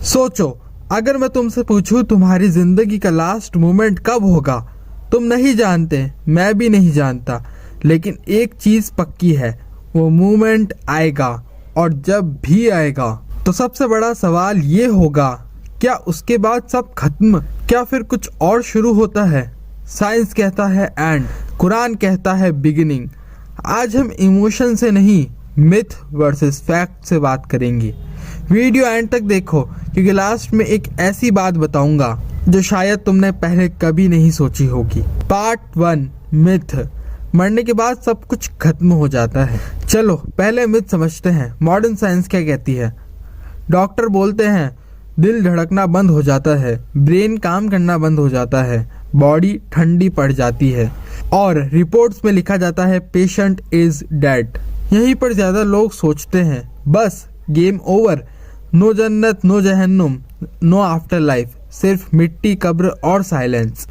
सोचो, अगर मैं तुमसे पूछूं तुम्हारी जिंदगी का लास्ट मोमेंट कब होगा, तुम नहीं जानते, मैं भी नहीं जानता, लेकिन एक चीज पक्की है, वो मोमेंट आएगा। और जब भी आएगा तो सबसे बड़ा सवाल ये होगा, क्या उसके बाद सब खत्म, क्या फिर कुछ और शुरू होता है? साइंस कहता है एंड, कुरान कहता है बिगिनिंग। आज हम इमोशन से नहीं, मिथ वर्सेस फैक्ट से बात करेंगे। वीडियो एंड तक देखो, क्योंकि लास्ट में एक ऐसी बात बताऊंगा जो शायद तुमने पहले कभी नहीं सोची होगी। Part 1, myth. मरने के बाद सब कुछ खत्म हो जाता है। चलो पहले मिथ समझते हैं। मॉडर्न साइंस क्या कहती है? डॉक्टर बोलते हैं दिल धड़कना बंद हो जाता है, ब्रेन काम करना बंद हो जाता है, बॉडी ठंडी पड़ जाती है और रिपोर्ट्स में लिखा जाता है पेशेंट इज डेड। यहीं पर ज्यादा लोग सोचते हैं बस गेम ओवर, नो जन्नत नो जहन्नुम, नो आफ्टर लाइफ, सिर्फ मिट्टी, कब्र और साइलेंस।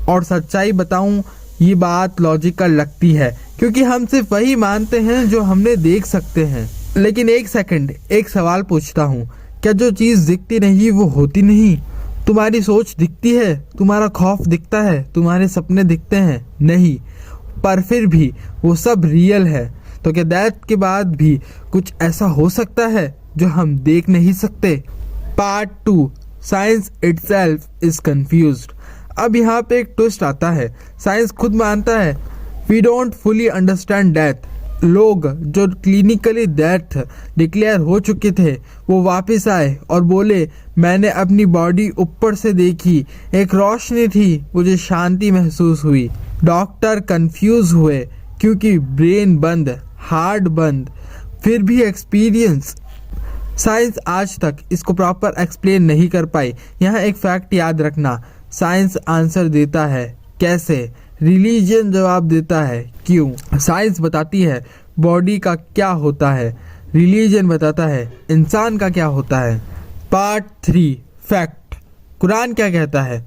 और सच्चाई बताऊं, ये बात लॉजिकल लगती है क्योंकि हम सिर्फ वही मानते हैं जो हमने देख सकते हैं। लेकिन एक सेकंड, एक सवाल पूछता हूँ, क्या जो चीज दिखती नहीं वो होती नहीं? तुम्हारी सोच दिखती है, तुम्हारा खौफ दिखता है, तुम्हारे सपने दिखते हैं? नहीं, पर फिर भी वो सब रियल है। तो क्या डेथ के बाद भी कुछ ऐसा हो सकता है जो हम देख नहीं सकते? Part 2, science itself is confused. अब यहाँ पे एक ट्विस्ट आता है। साइंस खुद मानता है we don't fully understand death. लोग जो क्लिनिकली डेथ डिक्लेयर हो चुके थे वो वापस आए और बोले मैंने अपनी बॉडी ऊपर से देखी, एक रोशनी थी, मुझे शांति महसूस हुई। डॉक्टर कंफ्यूज हुए क्योंकि ब्रेन बंद, हार्ट बंद, फिर भी एक्सपीरियंस। साइंस आज तक इसको प्रॉपर एक्सप्लेन नहीं कर पाई। यहाँ एक फैक्ट याद रखना, साइंस आंसर देता है कैसे, रिलीजन जवाब देता है क्यों। साइंस बताती है बॉडी का क्या होता है, रिलीजन बताता है इंसान का क्या होता है। Part 3, fact. कुरान क्या कहता है?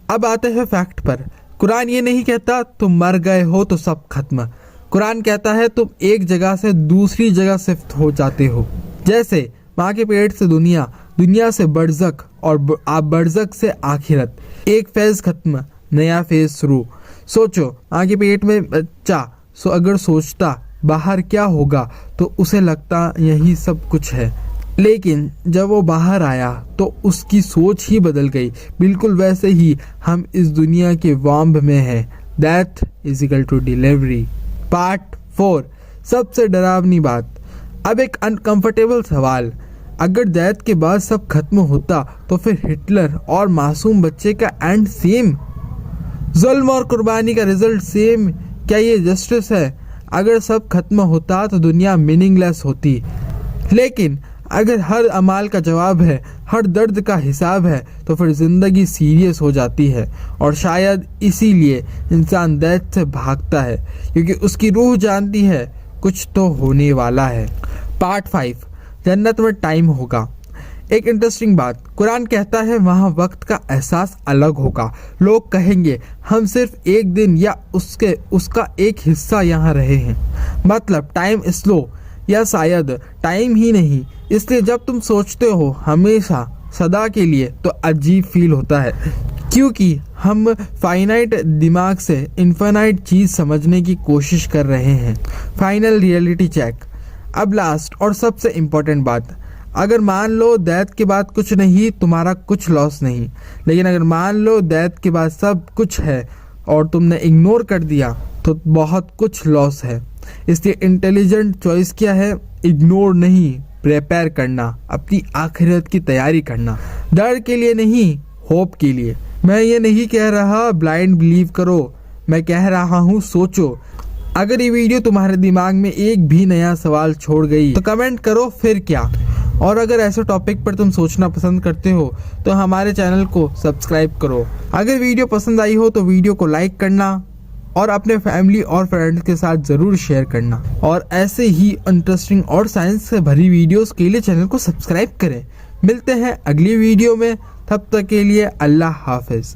अब आते हैं फैक्ट पर। कुरान ये नहीं कहता तुम मर गए हो तो सब खत्म। कुरान कहता है तुम एक जगह से दूसरी जगह शिफ्ट हो जाते हो। जैसे माँ के पेट से दुनिया, दुनिया से बरज़ख और आप बरज़ख से आखिरत। एक फेज खत्म, नया फेज शुरू। सोचो, माँ के पेट में बच्चा अगर सोचता बाहर क्या होगा तो उसे लगता यही सब कुछ है, लेकिन जब वो बाहर आया तो उसकी सोच ही बदल गई। बिल्कुल वैसे ही हम इस दुनिया के वाम्ब में हैं। Death is equal to delivery. Part 4, सबसे डरावनी बात। अब एक अनकंफर्टेबल सवाल, अगर डेथ के बाद सब खत्म होता तो फिर हिटलर और मासूम बच्चे का एंड सेम, जुल्म और कुर्बानी का रिजल्ट सेम, क्या ये जस्टिस है? अगर सब खत्म होता तो दुनिया मीनिंगलेस होती, लेकिन अगर हर अमाल का जवाब है, हर दर्द का हिसाब है, तो फिर जिंदगी सीरियस हो जाती है। और शायद इसीलिए इंसान डेथ से भागता है, क्योंकि उसकी रूह जानती है कुछ तो होने वाला है। पार्ट 5, जन्नत में टाइम होगा। एक इंटरेस्टिंग बात, कुरान कहता है वहाँ वक्त का एहसास अलग होगा। लोग कहेंगे हम सिर्फ एक दिन या उसका एक हिस्सा यहाँ रहे हैं, मतलब टाइम स्लो, या शायद टाइम ही नहीं। इसलिए जब तुम सोचते हो हमेशा सदा के लिए तो अजीब फील होता है, क्योंकि हम फाइनाइट दिमाग से इन्फिनाइट चीज़ समझने की कोशिश कर रहे हैं। Final reality check. अब लास्ट और सबसे इम्पोर्टेंट बात, अगर मान लो डेथ के बाद कुछ नहीं, तुम्हारा कुछ लॉस नहीं, लेकिन अगर मान लो डेथ के बाद सब कुछ है और तुमने इग्नोर कर दिया तो बहुत कुछ लॉस है। इसलिए इंटेलिजेंट चॉइस क्या है? इग्नोर नहीं, प्रिपेयर करना, अपनी आखिरत की तैयारी करना। डर के लिए नहीं, होप के लिए। मैं ये नहीं कह रहा ब्लाइंड बिलीव करो, मैं कह रहा हूँ सोचो। अगर ये वीडियो तुम्हारे दिमाग में एक भी नया सवाल छोड़ गई तो कमेंट करो फिर क्या। और अगर ऐसे टॉपिक पर तुम सोचना पसंद करते हो तो हमारे चैनल को सब्सक्राइब करो। अगर वीडियो पसंद आई हो तो वीडियो को लाइक करना और अपने फैमिली और फ्रेंड्स के साथ ज़रूर शेयर करना। और ऐसे ही इंटरेस्टिंग और साइंस से भरी वीडियोस के लिए चैनल को सब्सक्राइब करें। मिलते हैं अगली वीडियो में, तब तक के लिए अल्लाह हाफिज़।